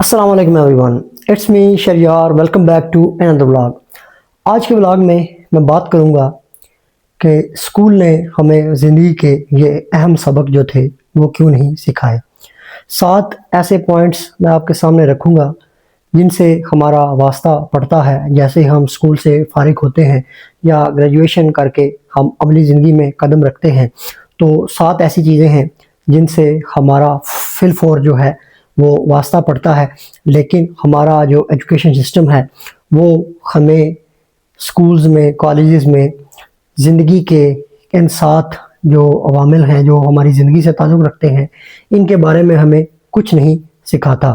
السلام علیکم everyone, it's me Shehryar, welcome back to اندر بلاگ۔ آج کے بلاگ میں بات کروں گا کہ اسکول نے ہمیں زندگی کے یہ اہم سبق جو تھے وہ کیوں نہیں سکھائے۔ 7 ایسے پوائنٹس میں آپ کے سامنے رکھوں گا جن سے ہمارا واسطہ پڑتا ہے جیسے ہم اسکول سے فارغ ہوتے ہیں یا گریجویشن کر کے ہم عملی زندگی میں قدم رکھتے ہیں۔ تو 7 ایسی چیزیں ہیں جن سے ہمارا فل فور جو ہے وہ واسطہ پڑتا ہے، لیکن ہمارا جو ایجوکیشن سسٹم ہے وہ ہمیں سکولز میں، کالجز میں زندگی کے ان 7 جو عوامل ہیں جو ہماری زندگی سے تعلق رکھتے ہیں ان کے بارے میں ہمیں کچھ نہیں سکھاتا۔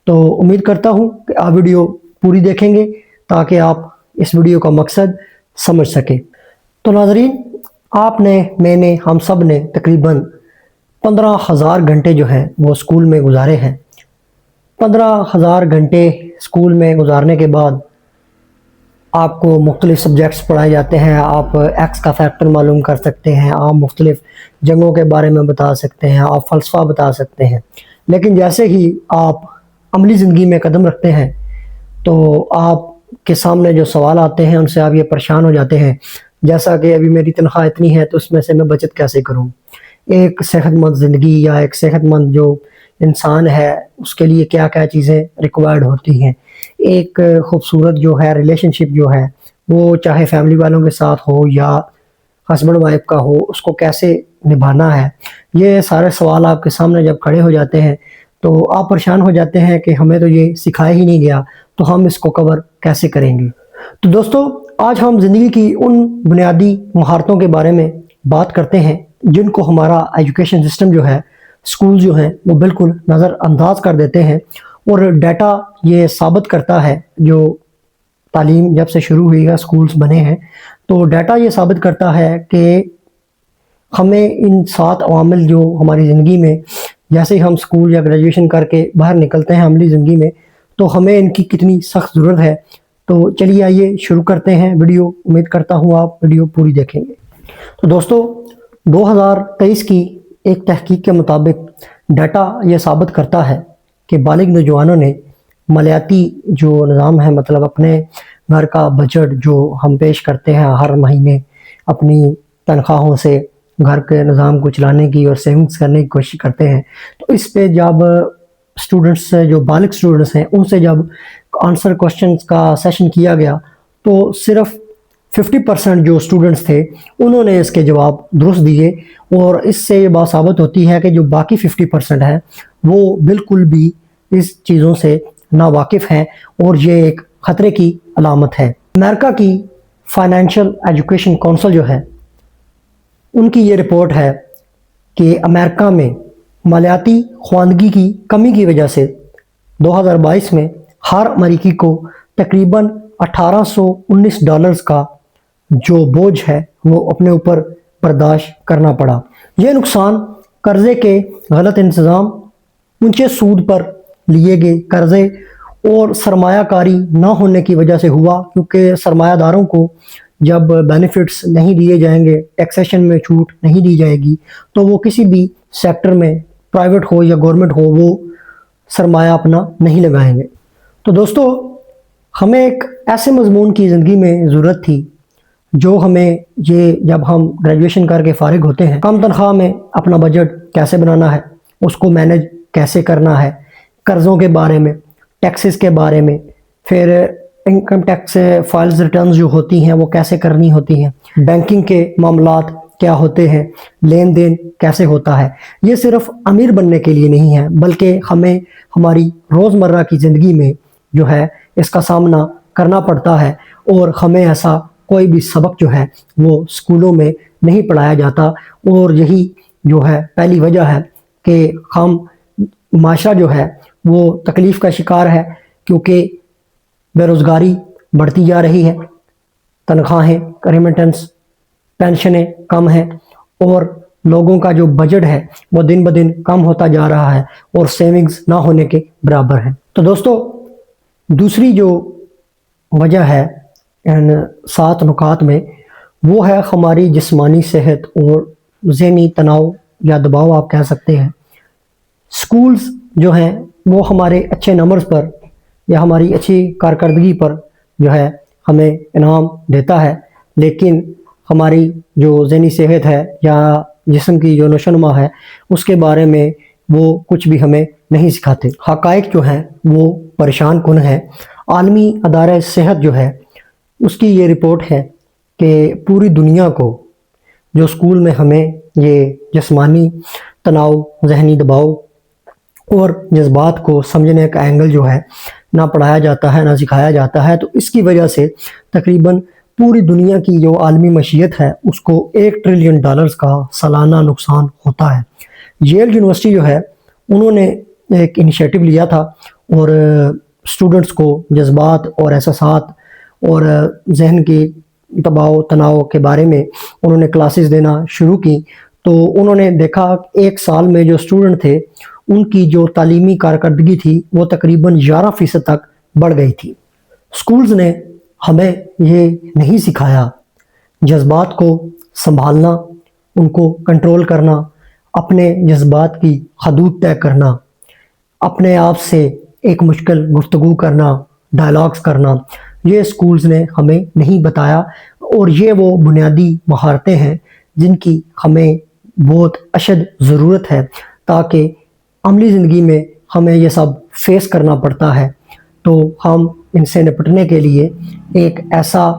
تو امید کرتا ہوں کہ آپ ویڈیو پوری دیکھیں گے تاکہ آپ اس ویڈیو کا مقصد سمجھ سکیں۔ تو ناظرین، آپ نے، میں نے، ہم سب نے تقریباً 15,000 گھنٹے جو ہیں وہ اسکول میں گزارے ہیں۔ 15,000 گھنٹے اسکول میں گزارنے کے بعد آپ کو مختلف سبجیکٹس پڑھائے جاتے ہیں، آپ ایکس کا فیکٹر معلوم کر سکتے ہیں، آپ مختلف جنگوں کے بارے میں بتا سکتے ہیں، آپ فلسفہ بتا سکتے ہیں، لیکن جیسے ہی آپ عملی زندگی میں قدم رکھتے ہیں تو آپ کے سامنے جو سوال آتے ہیں ان سے آپ یہ پریشان ہو جاتے ہیں، جیسا کہ ابھی میری تنخواہ اتنی ہے تو اس میں سے میں بچت کیسے کروں؟ ایک صحت مند زندگی یا ایک صحت مند جو انسان ہے اس کے لیے کیا کیا چیزیں ریکوائرڈ ہوتی ہیں؟ ایک خوبصورت جو ہے ریلیشن شپ جو ہے وہ چاہے فیملی والوں کے ساتھ ہو یا ہسبینڈ وائف کا ہو، اس کو کیسے نبھانا ہے؟ یہ سارے سوال آپ کے سامنے جب کھڑے ہو جاتے ہیں تو آپ پریشان ہو جاتے ہیں کہ ہمیں تو یہ سکھایا ہی نہیں گیا، تو ہم اس کو کور کیسے کریں گے؟ تو دوستو، آج ہم زندگی کی ان بنیادی مہارتوں کے بارے میں بات کرتے ہیں جن کو ہمارا ایجوکیشن سسٹم جو ہے، اسکول جو ہیں وہ بالکل نظر انداز کر دیتے ہیں، اور ڈیٹا یہ ثابت کرتا ہے، جو تعلیم جب سے شروع ہوئی ہے، اسکولز بنے ہیں، تو ڈیٹا یہ ثابت کرتا ہے کہ ہمیں ان 7 عوامل جو ہماری زندگی میں جیسے ہی ہم اسکول یا گریجویشن کر کے باہر نکلتے ہیں عملی زندگی میں، تو ہمیں ان کی کتنی سخت ضرورت ہے۔ تو چلیے آئیے شروع کرتے ہیں ویڈیو، امید کرتا ہوں آپ ویڈیو پوری دیکھیں گے۔ تو دوستو، 2023 کی ایک تحقیق کے مطابق ڈیٹا یہ ثابت کرتا ہے کہ بالغ نوجوانوں نے مالیاتی جو نظام ہے، مطلب اپنے گھر کا بجٹ جو ہم پیش کرتے ہیں ہر مہینے اپنی تنخواہوں سے گھر کے نظام کو چلانے کی اور سیونگز کرنے کی کوشش کرتے ہیں، تو اس پہ جب اسٹوڈنٹس جو بالغ اسٹوڈنٹس ہیں ان سے جب آنسر کوشچنز کا سیشن کیا گیا تو صرف 50% جو اسٹوڈنٹس تھے انہوں نے اس کے جواب درست دیے، اور اس سے یہ بات ثابت ہوتی ہے کہ جو باقی 50% ہے وہ بالکل بھی اس چیزوں سے ناواقف ہیں، اور یہ ایک خطرے کی علامت ہے۔ امریکہ کی فائنینشیل ایجوکیشن کونسل جو ہے، ان کی یہ رپورٹ ہے کہ امریکہ میں مالیاتی خواندگی کی کمی کی وجہ سے 2022 میں ہر امریکی کو تقریباً $1819 کا جو بوجھ ہے وہ اپنے اوپر برداشت کرنا پڑا۔ یہ نقصان قرضے کے غلط انتظام، اونچے سود پر لیے گئے قرضے اور سرمایہ کاری نہ ہونے کی وجہ سے ہوا، کیونکہ سرمایہ داروں کو جب بینیفٹس نہیں دیے جائیں گے، ٹیکسیشن میں چھوٹ نہیں دی جائے گی، تو وہ کسی بھی سیکٹر میں، پرائیویٹ ہو یا گورنمنٹ ہو، وہ سرمایہ اپنا نہیں لگائیں گے۔ تو دوستو، ہمیں ایک ایسے مضمون کی زندگی میں ضرورت تھی جو ہمیں یہ جب ہم گریجویشن کر کے فارغ ہوتے ہیں، کم تنخواہ میں اپنا بجٹ کیسے بنانا ہے، اس کو مینج کیسے کرنا ہے، قرضوں کے بارے میں، ٹیکسز کے بارے میں، پھر انکم ٹیکس فائلز ریٹرنز جو ہوتی ہیں وہ کیسے کرنی ہوتی ہیں، بینکنگ کے معاملات کیا ہوتے ہیں، لین دین کیسے ہوتا ہے۔ یہ صرف امیر بننے کے لیے نہیں ہے بلکہ ہمیں ہماری روزمرہ کی زندگی میں جو ہے اس کا سامنا کرنا پڑتا ہے، اور ہمیں ایسا کوئی بھی سبق جو ہے وہ اسکولوں میں نہیں پڑھایا جاتا، اور یہی جو ہے پہلی وجہ ہے کہ ہم معاشرہ جو ہے وہ تکلیف کا شکار ہے، کیونکہ بے روزگاری بڑھتی جا رہی ہے، تنخواہیں، ریمیٹنس، پینشنیں کم ہیں، اور لوگوں کا جو بجٹ ہے وہ دن بدن کم ہوتا جا رہا ہے اور سیونگز نہ ہونے کے برابر ہیں۔ تو دوستو، دوسری جو وجہ ہے ان 7 نکات میں، وہ ہے ہماری جسمانی صحت اور ذہنی تناؤ یا دباؤ آپ کہہ سکتے ہیں۔ سکولز جو ہیں وہ ہمارے اچھے نمبرز پر یا ہماری اچھی کارکردگی پر جو ہے ہمیں انعام دیتا ہے، لیکن ہماری جو ذہنی صحت ہے یا جسم کی جو نشو و نما ہے اس کے بارے میں وہ کچھ بھی ہمیں نہیں سکھاتے۔ حقائق جو ہیں وہ پریشان کن ہے۔ عالمی ادارہ صحت جو ہے اس کی یہ رپورٹ ہے کہ پوری دنیا کو جو اسکول میں ہمیں یہ جسمانی تناؤ، ذہنی دباؤ اور جذبات کو سمجھنے کا اینگل جو ہے نہ پڑھایا جاتا ہے نہ سکھایا جاتا ہے، تو اس کی وجہ سے تقریباً پوری دنیا کی جو عالمی معیشت ہے اس کو $1 ٹریلین کا سالانہ نقصان ہوتا ہے۔ ییل یونیورسٹی جو ہے انہوں نے ایک انیشیٹو لیا تھا اور اسٹوڈنٹس کو جذبات اور احساسات اور ذہن کی دباؤ تناؤ کے بارے میں انہوں نے کلاسز دینا شروع کی، تو انہوں نے دیکھا کہ ایک سال میں جو اسٹوڈنٹ تھے ان کی جو تعلیمی کارکردگی تھی وہ تقریباً 11% تک بڑھ گئی تھی۔ اسکولز نے ہمیں یہ نہیں سکھایا جذبات کو سنبھالنا، ان کو کنٹرول کرنا، اپنے جذبات کی حدود طے کرنا، اپنے آپ سے ایک مشکل گفتگو کرنا، ڈائلاگز کرنا، یہ اسکولز نے ہمیں نہیں بتایا، اور یہ وہ بنیادی مہارتیں ہیں جن کی ہمیں بہت اشد ضرورت ہے تاکہ عملی زندگی میں ہمیں یہ سب فیس کرنا پڑتا ہے تو ہم ان سے نپٹنے کے لیے ایک ایسا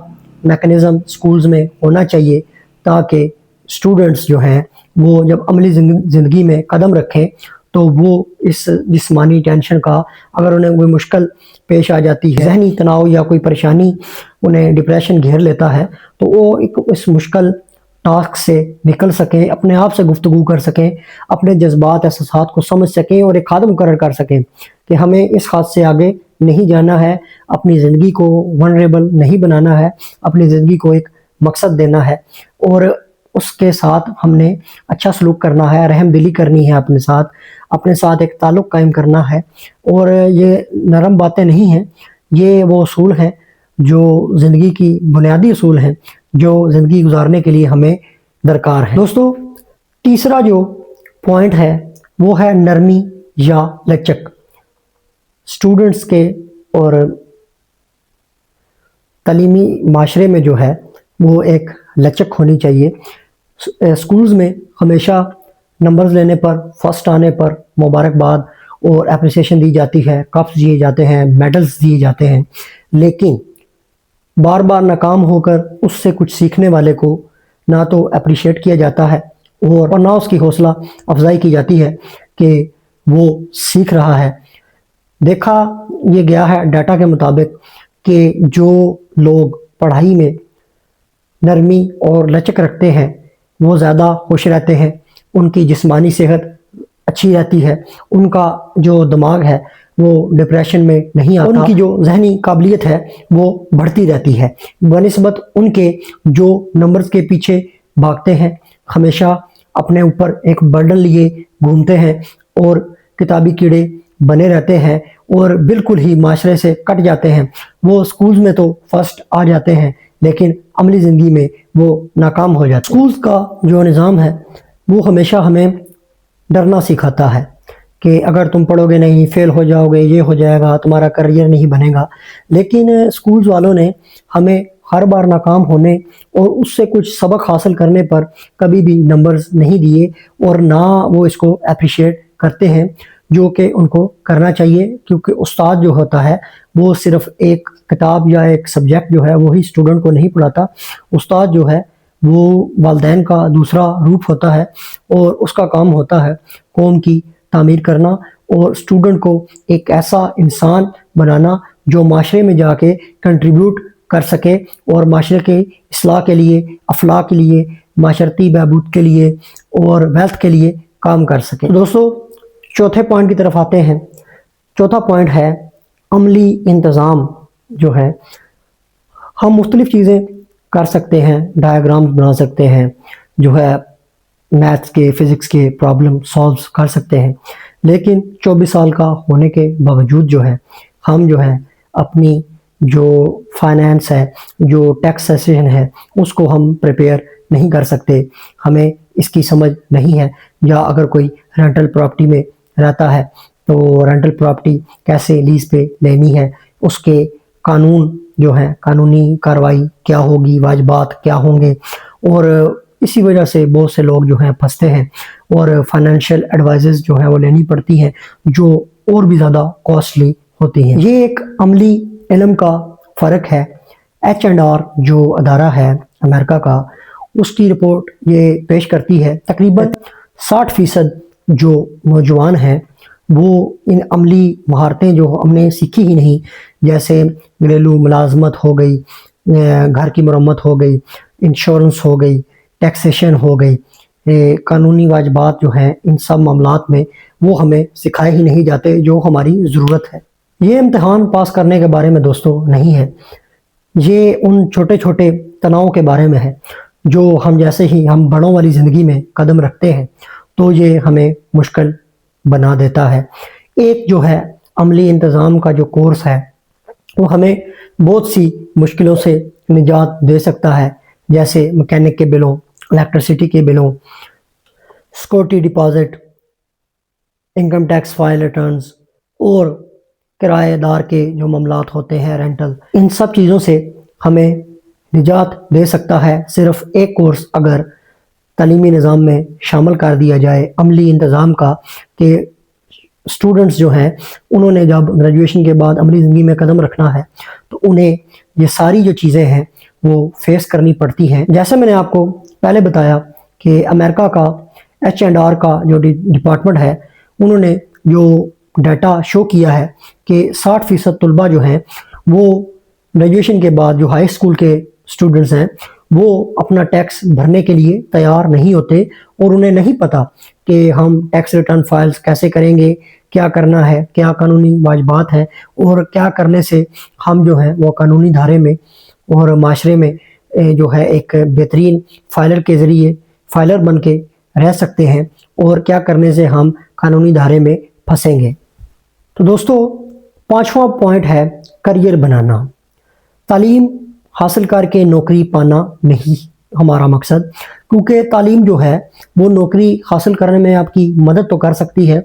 میکنزم اسکولز میں ہونا چاہیے تاکہ اسٹوڈنٹس جو ہیں وہ جب عملی زندگی میں قدم رکھیں تو وہ اس جسمانی ٹینشن کا، اگر انہیں کوئی مشکل پیش آ جاتی ہے، ذہنی تناؤ یا کوئی پریشانی انہیں ڈپریشن گھیر لیتا ہے، تو وہ اس مشکل ٹاسک سے نکل سکیں، اپنے آپ سے گفتگو کر سکیں، اپنے جذبات احساسات کو سمجھ سکیں اور ایک خادم مقرر کر سکیں کہ ہمیں اس خط سے آگے نہیں جانا ہے، اپنی زندگی کو ونریبل نہیں بنانا ہے، اپنی زندگی کو ایک مقصد دینا ہے، اور اس کے ساتھ ہم نے اچھا سلوک کرنا ہے، رحم دلی کرنی ہے، اپنے ساتھ ایک تعلق قائم کرنا ہے، اور یہ نرم باتیں نہیں ہیں، یہ وہ اصول ہیں جو زندگی کی بنیادی اصول ہیں جو زندگی گزارنے کے لیے ہمیں درکار ہیں۔ دوستو، تیسرا جو پوائنٹ ہے وہ ہے نرمی یا لچک۔ اسٹوڈنٹس کے اور تعلیمی معاشرے میں جو ہے وہ ایک لچک ہونی چاہیے۔ اسکولز میں ہمیشہ نمبرز لینے پر، فرسٹ آنے پر مبارکباد اور اپریسیشن دی جاتی ہے، کپس دیے جاتے ہیں، میڈلز دیے جاتے ہیں، لیکن بار بار ناکام ہو کر اس سے کچھ سیکھنے والے کو نہ تو اپریشیٹ کیا جاتا ہے اور نہ اس کی حوصلہ افزائی کی جاتی ہے کہ وہ سیکھ رہا ہے۔ دیکھا یہ گیا ہے ڈیٹا کے مطابق کہ جو لوگ پڑھائی میں نرمی اور لچک رکھتے ہیں وہ زیادہ خوش رہتے ہیں، ان کی جسمانی صحت اچھی رہتی ہے، ان کا جو دماغ ہے وہ ڈپریشن میں نہیں آتا، ان کی جو ذہنی قابلیت ہے وہ بڑھتی رہتی ہے بنسبت ان کے جو نمبرز کے پیچھے بھاگتے ہیں، ہمیشہ اپنے اوپر ایک برڈن لیے گھومتے ہیں اور کتابی کیڑے بنے رہتے ہیں اور بالکل ہی معاشرے سے کٹ جاتے ہیں۔ وہ اسکولز میں تو فرسٹ آ جاتے ہیں لیکن عملی زندگی میں وہ ناکام ہو جاتے ہیں۔ اسکولز کا جو نظام ہے وہ ہمیشہ ہمیں ڈرنا سکھاتا ہے کہ اگر تم پڑھو گے نہیں، فیل ہو جاؤ گے، یہ ہو جائے گا، تمہارا کریئر نہیں بنے گا، لیکن اسکولز والوں نے ہمیں ہر بار ناکام ہونے اور اس سے کچھ سبق حاصل کرنے پر کبھی بھی نمبرز نہیں دیے اور نہ وہ اس کو اپریشیٹ کرتے ہیں جو کہ ان کو کرنا چاہیے، کیونکہ استاد جو ہوتا ہے وہ صرف ایک کتاب یا ایک سبجیکٹ جو ہے وہی اسٹوڈنٹ کو نہیں پڑھاتا، استاد جو ہے وہ والدین کا دوسرا روپ ہوتا ہے اور اس کا کام ہوتا ہے قوم کی تعمیر کرنا اور اسٹوڈنٹ کو ایک ایسا انسان بنانا جو معاشرے میں جا کے کنٹریبیوٹ کر سکے اور معاشرے کے اصلاح کے لیے، افلاح کے لیے، معاشرتی بہبود کے لیے اور ویلتھ کے لیے کام کر سکے۔ دوستو، چوتھے پوائنٹ کی طرف آتے ہیں۔ چوتھا پوائنٹ ہے عملی انتظام جو ہے۔ ہم مختلف چیزیں کر سکتے ہیں، ڈائیگرامز بنا سکتے ہیں، جو ہے میتھس کے، فزکس کے پرابلم سالوز کر سکتے ہیں، لیکن 24 سال کا ہونے کے باوجود جو ہے ہم جو ہے اپنی جو فائنینس ہے، جو ٹیکس سیشن ہے، اس کو ہم پریپیئر نہیں کر سکتے، ہمیں اس کی سمجھ نہیں ہے، یا اگر کوئی رینٹل پراپرٹی میں رہتا ہے تو رینٹل پراپرٹی کیسے لیز پہ لینی ہے، اس کے قانون جو ہیں، قانونی کارروائی کیا ہوگی، واجبات کیا ہوں گے، اور اسی وجہ سے بہت سے لوگ جو ہیں پھنستے ہیں اور فائنینشیل ایڈوائزز جو ہیں وہ لینی پڑتی ہیں جو اور بھی زیادہ کاسٹلی ہوتی ہیں۔ یہ ایک عملی علم کا فرق ہے۔ H&R جو ادارہ ہے امریکہ کا، اس کی رپورٹ یہ پیش کرتی ہے تقریباً 60% جو نوجوان ہیں وہ ان عملی مہارتیں جو ہم نے سیکھی ہی نہیں، جیسے گھریلو ملازمت ہو گئی، گھر کی مرمت ہو گئی، انشورنس ہو گئی، ٹیکسیشن ہو گئی، قانونی واجبات جو ہیں، ان سب معاملات میں وہ ہمیں سکھائے ہی نہیں جاتے جو ہماری ضرورت ہے۔ یہ امتحان پاس کرنے کے بارے میں دوستو نہیں ہے، یہ ان چھوٹے چھوٹے تناؤ کے بارے میں ہے جو ہم جیسے ہی ہم بڑوں والی زندگی میں قدم رکھتے ہیں تو یہ ہمیں مشکل بنا دیتا ہے۔ ایک جو ہے عملی انتظام کا جو کورس ہے وہ ہمیں بہت سی مشکلوں سے نجات دے سکتا ہے، جیسے مکینک کے بلوں، الیکٹریسٹی کے بلوں، security deposit, income tax file returns اور کرایہ دار کے جو معاملات ہوتے ہیں، رینٹل، ان سب چیزوں سے ہمیں نجات دے سکتا ہے صرف ایک کورس اگر تعلیمی نظام میں شامل کر دیا جائے عملی انتظام کا، کہ اسٹوڈنٹس جو ہیں انہوں نے جب گریجویشن کے بعد عملی زندگی میں قدم رکھنا ہے تو انہیں یہ ساری جو چیزیں ہیں وہ فیس کرنی پڑتی ہیں۔ جیسے میں نے آپ کو پہلے بتایا کہ امریکہ کا H&R کا جو ڈپارٹمنٹ ہے، انہوں نے جو ڈیٹا شو کیا ہے کہ 60% طلبہ جو ہیں وہ گریجویشن کے بعد جو ہائی اسکول کے اسٹوڈنٹس ہیں وہ اپنا ٹیکس بھرنے کے لیے تیار نہیں ہوتے، اور انہیں نہیں پتہ کہ ہم ٹیکس ریٹرن فائلز کیسے کریں گے، کیا کرنا ہے، کیا قانونی واجبات ہیں، اور کیا کرنے سے ہم جو ہیں وہ قانونی دھارے میں اور معاشرے میں جو ہے ایک بہترین فائلر کے ذریعے فائلر بن کے رہ سکتے ہیں، اور کیا کرنے سے ہم قانونی دھارے میں پھنسیں گے۔ تو دوستو 5واں پوائنٹ ہے کریئر بنانا۔ تعلیم حاصل کر کے نوکری پانا نہیں ہمارا مقصد، کیونکہ تعلیم جو ہے وہ نوکری حاصل کرنے میں آپ کی مدد تو کر سکتی ہے۔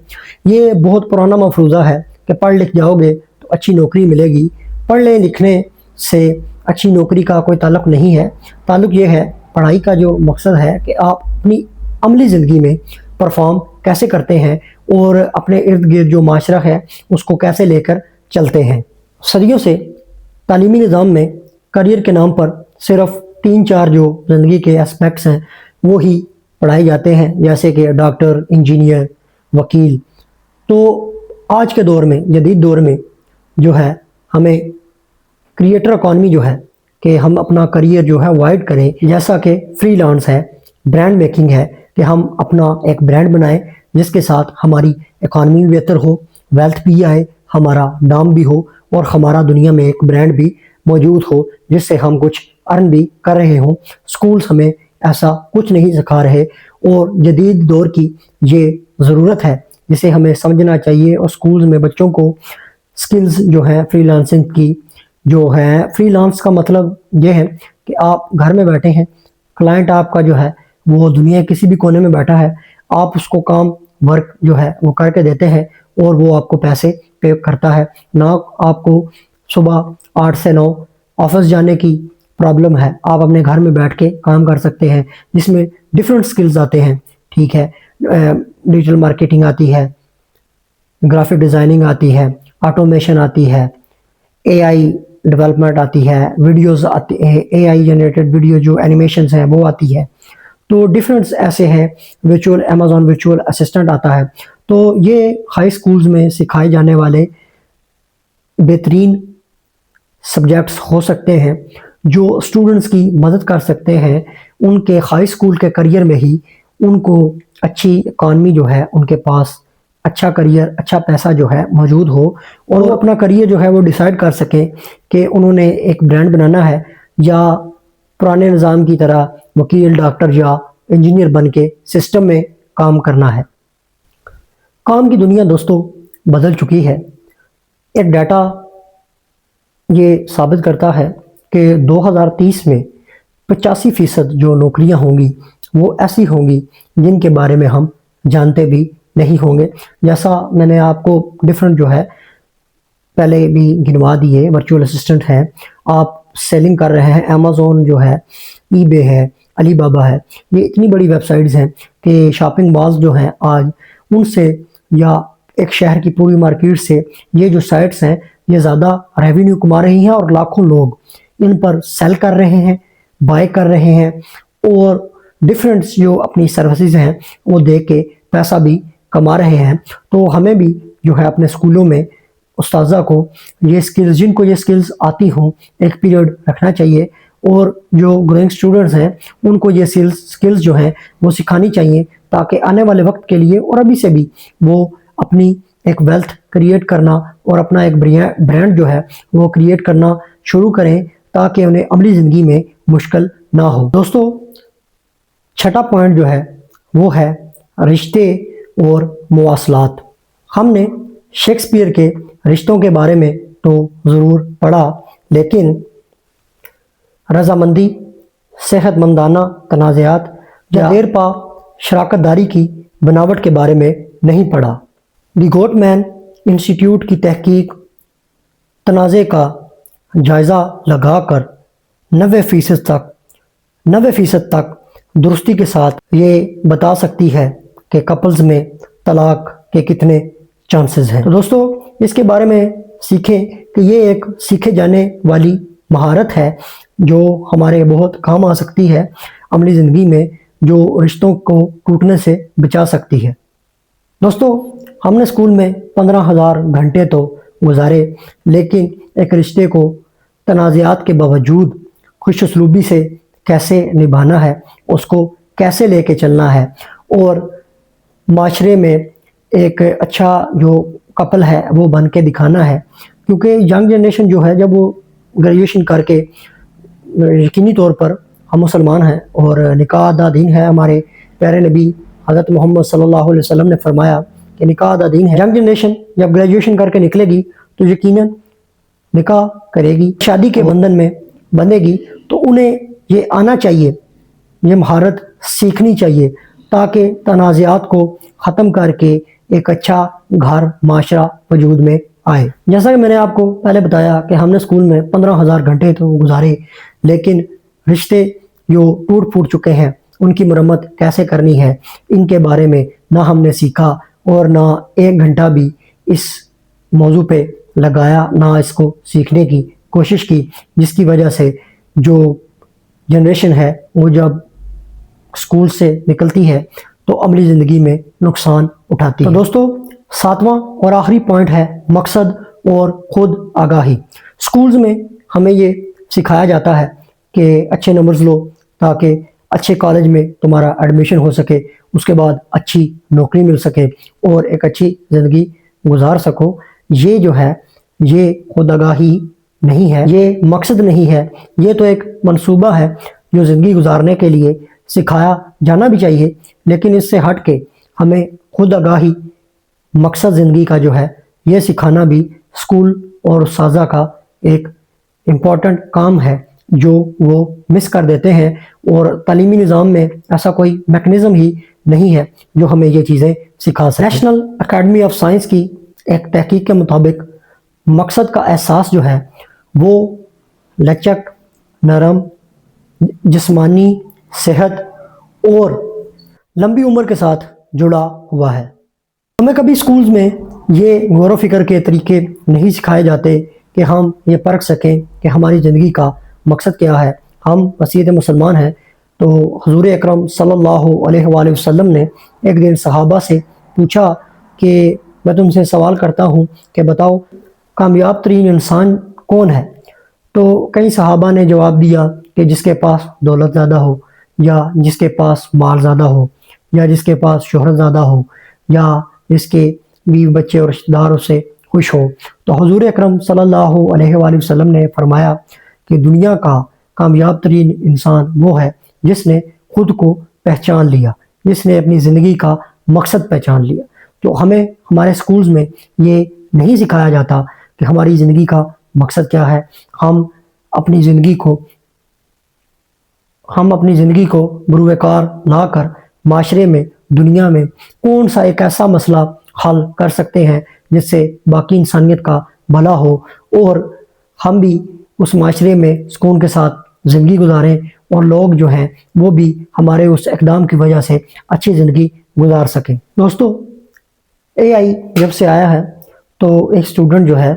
یہ بہت پرانا مفروضہ ہے کہ پڑھ لکھ جاؤ گے تو اچھی نوکری ملے گی۔ پڑھنے لکھنے سے اچھی نوکری کا کوئی تعلق نہیں ہے۔ تعلق یہ ہے، پڑھائی کا جو مقصد ہے کہ آپ اپنی عملی زندگی میں پرفارم کیسے کرتے ہیں اور اپنے ارد گرد جو معاشرہ ہے اس کو کیسے لے کر چلتے ہیں۔ صدیوں سے تعلیمی نظام میں کریئر کے نام پر صرف 3-4 جو زندگی کے اسپیکٹس ہیں وہی پڑھائے جاتے ہیں، جیسے کہ ڈاکٹر، انجینئر، وکیل۔ تو آج کے دور میں، جدید دور میں جو ہے ہمیں کریٹر اکانومی جو ہے کہ ہم اپنا کریئر جو ہے وائڈ کریں، جیسا کہ فری لانس ہے، برانڈ میکنگ ہے، کہ ہم اپنا ایک برانڈ بنائیں جس کے ساتھ ہماری اکانومی بھی بہتر ہو، ویلتھ بھی آئے، ہمارا نام بھی ہو، اور ہمارا دنیا میں ایک برانڈ بھی موجود ہو جس سے ہم کچھ ارن بھی کر رہے ہوں۔ سکولز ہمیں ایسا کچھ نہیں سکھا رہے، اور جدید دور کی یہ ضرورت ہے جسے ہمیں سمجھنا چاہیے، اور سکولز میں بچوں کو سکلز جو ہیں فری لانسنگ کی جو ہے، فری لانس کا مطلب یہ ہے کہ آپ گھر میں بیٹھے ہیں، کلائنٹ آپ کا جو ہے وہ دنیا کسی بھی کونے میں بیٹھا ہے، آپ اس کو کام ورک جو ہے وہ کر کے دیتے ہیں اور وہ آپ کو پیسے پے کرتا ہے۔ نہ آپ کو صبح 8 سے 9 آفس جانے کی پرابلم ہے، آپ اپنے گھر میں بیٹھ کے کام کر سکتے ہیں جس میں ڈیفرنٹ سکلز آتے ہیں، ٹھیک ہے، ڈیجیٹل مارکیٹنگ آتی ہے، گرافک ڈیزائننگ آتی ہے، آٹومیشن آتی ہے، AI ڈیولپمنٹ آتی ہے، ویڈیوز آتی ہے، AI جنریٹڈ ویڈیو جو اینیمیشنز ہیں وہ آتی ہے۔ تو ڈیفرنٹس ایسے ہیں، ورچوئل امیزون ورچوئل اسسٹنٹ آتا ہے۔ تو یہ ہائی سکولز میں سکھائے جانے والے بہترین سبجیکٹس ہو سکتے ہیں جو اسٹوڈنٹس کی مدد کر سکتے ہیں ان کے ہائی سکول کے کریئر میں ہی ان کو اچھی اکانومی جو ہے ان کے پاس اچھا کریئر، اچھا پیسہ جو ہے موجود ہو، اور وہ اپنا کریئر جو ہے وہ ڈیسائیڈ کر سکیں کہ انہوں نے ایک برانڈ بنانا ہے یا پرانے نظام کی طرح وکیل، ڈاکٹر یا انجینئر بن کے سسٹم میں کام کرنا ہے۔ کام کی دنیا دوستو بدل چکی ہے۔ ایک ڈیٹا یہ ثابت کرتا ہے کہ 2030 میں 85% جو نوکریاں ہوں گی وہ ایسی ہوں گی جن کے بارے میں ہم جانتے بھی نہیں ہوں گے. جیسا میں نے آپ کو ڈفرینٹ جو ہے پہلے بھی گنوا دیے ورچوئل اسسٹنٹ ہیں. آپ سیلنگ کر رہے ہیں, امیزون جو ہے, ای بے ہے, علی بابا ہے, یہ اتنی بڑی ویب سائٹس ہیں کہ شاپنگ مالز جو ہیں آج ان سے یا ایک شہر کی پوری مارکیٹ سے یہ جو سائٹس ہیں یہ زیادہ ریونیو کما رہی ہیں اور لاکھوں لوگ ان پر سیل کر رہے ہیں, بائی کر رہے ہیں اور ڈفرینٹس جو اپنی سروسز ہیں وہ دے کے پیسہ بھی کما رہے ہیں. تو ہمیں بھی جو ہے اپنے اسکولوں میں اساتذہ کو یہ سکلز, جن کو یہ سکلز آتی ہوں, ایک پیریڈ رکھنا چاہیے اور جو گروئنگ اسٹوڈنٹس ہیں ان کو یہ سکلز جو ہیں وہ سکھانی چاہیے تاکہ آنے والے وقت کے لیے اور ابھی سے بھی وہ اپنی ایک ویلتھ کریٹ کرنا اور اپنا ایک برانڈ جو ہے وہ کریٹ کرنا شروع کریں تاکہ انہیں عملی زندگی میں مشکل نہ ہو. دوستو, چھٹا پوائنٹ جو ہے وہ ہے رشتے اور مواصلات. ہم نے شیکسپیئر کے رشتوں کے بارے میں تو ضرور پڑھا, لیکن رضامندی, صحت مندانہ تنازعات یا دیر پا شراکت داری کی بناوٹ کے بارے میں نہیں پڑھا. دی گوٹمین انسٹیٹیوٹ کی تحقیق تنازع کا جائزہ لگا کر 90% تک درستی کے ساتھ یہ بتا سکتی ہے کہ کپلز میں طلاق کے کتنے چانسز ہیں. تو دوستو, اس کے بارے میں سیکھیں کہ یہ ایک سیکھے جانے والی مہارت ہے جو ہمارے بہت کام آ سکتی ہے عملی زندگی میں, جو رشتوں کو ٹوٹنے سے بچا سکتی ہے. دوستو, ہم نے اسکول میں 15,000 گھنٹے تو گزارے, لیکن ایک رشتے کو تنازعات کے باوجود خوش اسلوبی سے کیسے نبھانا ہے, اس کو کیسے لے کے چلنا ہے اور معاشرے میں ایک اچھا جو کپل ہے وہ بن کے دکھانا ہے. کیونکہ ینگ جنریشن جو ہے جب وہ گریجویشن کر کے, یقینی طور پر ہم مسلمان ہیں اور نکاح آدھا دین ہے, ہمارے پیارے نبی حضرت محمد صلی اللہ علیہ وسلم نے فرمایا کہ نکاح آدھا دین ہے. ینگ جنریشن جب گریجویشن کر کے نکلے گی تو یقیناً نکاح کرے گی, شادی کے بندھن میں بندھے گی, تو انہیں یہ آنا چاہیے, یہ مہارت سیکھنی چاہیے تاکہ تنازعات کو ختم کر کے ایک اچھا گھر معاشرہ وجود میں آئے. جیسا کہ میں نے آپ کو پہلے بتایا کہ ہم نے اسکول میں 15,000 گھنٹے تو گزارے, لیکن رشتے جو ٹوٹ پھوٹ چکے ہیں ان کی مرمت کیسے کرنی ہے ان کے بارے میں نہ ہم نے سیکھا اور نہ ایک گھنٹہ بھی اس موضوع پہ لگایا, نہ اس کو سیکھنے کی کوشش کی, جس کی وجہ سے جو جنریشن ہے وہ جب اسکول سے نکلتی ہے تو عملی زندگی میں نقصان اٹھاتی ہے. تو دوستو, 7واں اور آخری پوائنٹ ہے مقصد اور خود آگاہی. اسکولز میں ہمیں یہ سکھایا جاتا ہے کہ اچھے نمبرز لو تاکہ اچھے کالج میں تمہارا ایڈمیشن ہو سکے, اس کے بعد اچھی نوکری مل سکے اور ایک اچھی زندگی گزار سکو. یہ جو ہے یہ خود آگاہی نہیں ہے, یہ مقصد نہیں ہے, یہ تو ایک منصوبہ ہے جو زندگی گزارنے کے لیے سکھایا جانا بھی چاہیے, لیکن اس سے ہٹ کے ہمیں خود آگاہی, مقصد زندگی کا جو ہے یہ سکھانا بھی اسکول اور اساتذہ کا ایک امپورٹنٹ کام ہے جو وہ مس کر دیتے ہیں. اور تعلیمی نظام میں ایسا کوئی میکنزم ہی نہیں ہے جو ہمیں یہ چیزیں سکھا سکے. نیشنل اکیڈمی آف سائنس کی ایک تحقیق کے مطابق مقصد کا احساس جو ہے وہ لچک, نرم, جسمانی صحت اور لمبی عمر کے ساتھ جڑا ہوا ہے. ہمیں کبھی اسکولز میں یہ غور و فکر کے طریقے نہیں سکھائے جاتے کہ ہم یہ پرکھ سکیں کہ ہماری زندگی کا مقصد کیا ہے. ہم مسیحیت مسلمان ہیں, تو حضور اکرم صلی اللہ علیہ وآلہ وسلم نے ایک دن صحابہ سے پوچھا کہ میں تم سے سوال کرتا ہوں کہ بتاؤ کامیاب ترین انسان کون ہے. تو کئی صحابہ نے جواب دیا کہ جس کے پاس دولت زیادہ ہو, یا جس کے پاس مال زیادہ ہو, یا جس کے پاس شہرت زیادہ ہو, یا جس کے بیوی بچے اور رشتہ دار اس سے خوش ہو. تو حضور اکرم صلی اللہ علیہ وآلہ وسلم نے فرمایا کہ دنیا کا کامیاب ترین انسان وہ ہے جس نے خود کو پہچان لیا, جس نے اپنی زندگی کا مقصد پہچان لیا. تو ہمیں ہمارے اسکولز میں یہ نہیں سکھایا جاتا کہ ہماری زندگی کا مقصد کیا ہے. ہم اپنی زندگی کو بروئے کار لا کر معاشرے میں دنیا میں کون سا ایک ایسا مسئلہ حل کر سکتے ہیں جس سے باقی انسانیت کا بھلا ہو اور ہم بھی اس معاشرے میں سکون کے ساتھ زندگی گزاریں اور لوگ جو ہیں وہ بھی ہمارے اس اقدام کی وجہ سے اچھی زندگی گزار سکیں۔ دوستو، اے آئی جب سے آیا ہے تو ایک اسٹوڈنٹ جو ہے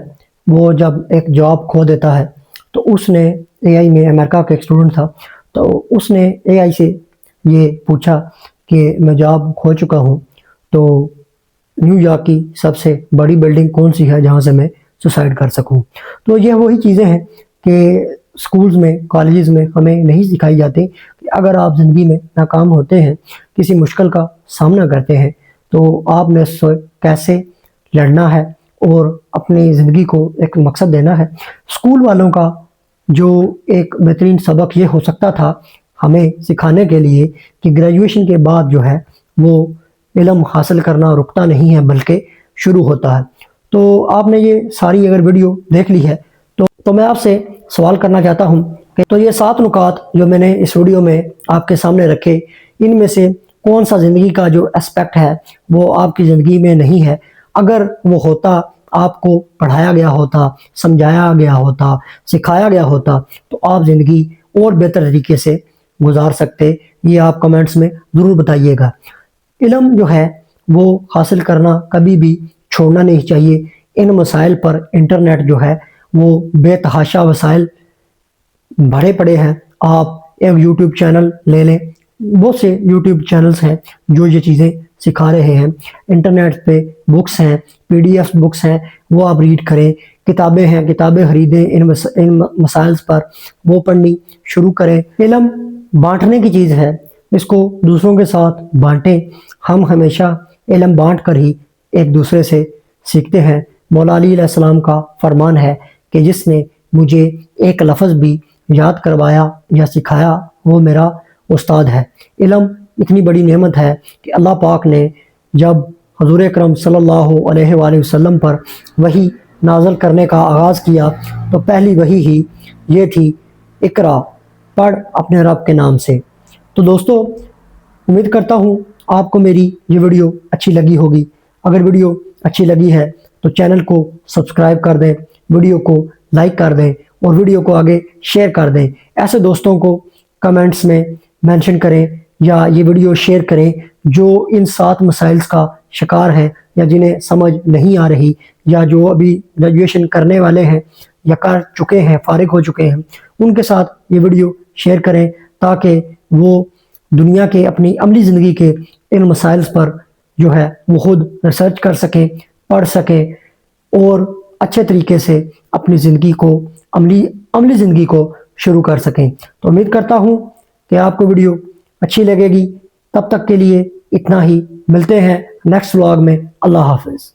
وہ جب ایک جاب کھو دیتا ہے تو اس نے اے آئی میں، امریکہ کا ایک اسٹوڈنٹ تھا، تو اس نے اے آئی سے یہ پوچھا کہ میں جاب کھو چکا ہوں تو نیو یارک کی سب سے بڑی بلڈنگ کون سی ہے جہاں سے میں سوسائڈ کر سکوں۔ تو یہ وہی چیزیں ہیں کہ سکولز میں، کالجز میں ہمیں نہیں سکھائی جاتی کہ اگر آپ زندگی میں ناکام ہوتے ہیں، کسی مشکل کا سامنا کرتے ہیں تو آپ نے اس سے کیسے لڑنا ہے اور اپنی زندگی کو ایک مقصد دینا ہے۔ اسکول والوں کا جو ایک بہترین سبق یہ ہو سکتا تھا ہمیں سکھانے کے لیے کہ گریجویشن کے بعد جو ہے وہ علم حاصل کرنا رکتا نہیں ہے بلکہ شروع ہوتا ہے۔ تو آپ نے یہ ساری اگر ویڈیو دیکھ لی ہے تو میں آپ سے سوال کرنا چاہتا ہوں کہ تو یہ 7 نکات جو میں نے اس ویڈیو میں آپ کے سامنے رکھے، ان میں سے کون سا زندگی کا جو اسپیکٹ ہے وہ آپ کی زندگی میں نہیں ہے؟ اگر وہ ہوتا، آپ کو پڑھایا گیا ہوتا، سمجھایا گیا ہوتا، سکھایا گیا ہوتا تو آپ زندگی اور بہتر طریقے سے گزار سکتے۔ یہ آپ کمنٹس میں ضرور بتائیے گا۔ علم جو ہے وہ حاصل کرنا کبھی بھی چھوڑنا نہیں چاہیے۔ ان مسائل پر انٹرنیٹ جو ہے وہ بے تحاشا وسائل بھرے پڑے ہیں۔ آپ ایک یوٹیوب چینل لے لیں، بہت سے یوٹیوب چینلز ہیں جو یہ چیزیں سکھا رہے ہیں۔ انٹرنیٹ پہ بکس ہیں، PDF بکس ہیں، وہ آپ ریڈ کریں۔ کتابیں ہیں، کتابیں خریدیں، ان مسائل پر وہ پڑھنی شروع کریں۔ علم بانٹنے کی چیز ہے، اس کو دوسروں کے ساتھ بانٹیں۔ ہم ہمیشہ علم بانٹ کر ہی ایک دوسرے سے سیکھتے ہیں۔ مولا علی علیہ السلام کا فرمان ہے کہ جس نے مجھے ایک لفظ بھی یاد کروایا یا سکھایا وہ میرا استاد ہے۔ علم اتنی بڑی نعمت ہے کہ اللہ پاک نے جب حضور اکرم صلی اللہ علیہ وآلہ وسلم پر وحی نازل کرنے کا آغاز کیا تو پہلی وحی ہی یہ تھی، اقرا، پڑھ اپنے رب کے نام سے۔ تو دوستو، امید کرتا ہوں آپ کو میری یہ ویڈیو اچھی لگی ہوگی۔ اگر ویڈیو اچھی لگی ہے تو چینل کو سبسکرائب کر دیں، ویڈیو کو لائک کر دیں اور ویڈیو کو آگے شیئر کر دیں۔ ایسے دوستوں کو کمنٹس میں مینشن کریں یا یہ ویڈیو شیئر کریں جو ان 7 مسائل کا شکار ہیں یا جنہیں سمجھ نہیں آ رہی، یا جو ابھی گریجویشن کرنے والے ہیں یا کر چکے ہیں، فارغ ہو چکے ہیں، ان کے ساتھ یہ ویڈیو شیئر کریں تاکہ وہ دنیا کے اپنی عملی زندگی کے ان مسائل پر جو ہے وہ خود ریسرچ کر سکیں، پڑھ سکیں اور اچھے طریقے سے اپنی زندگی کو، عملی زندگی کو شروع کر سکیں۔ تو امید کرتا ہوں کہ آپ کو ویڈیو اچھی لگے گی۔ تب تک کے لیے اتنا ہی، ملتے ہیں نیکسٹ ولاگ میں۔ اللہ حافظ۔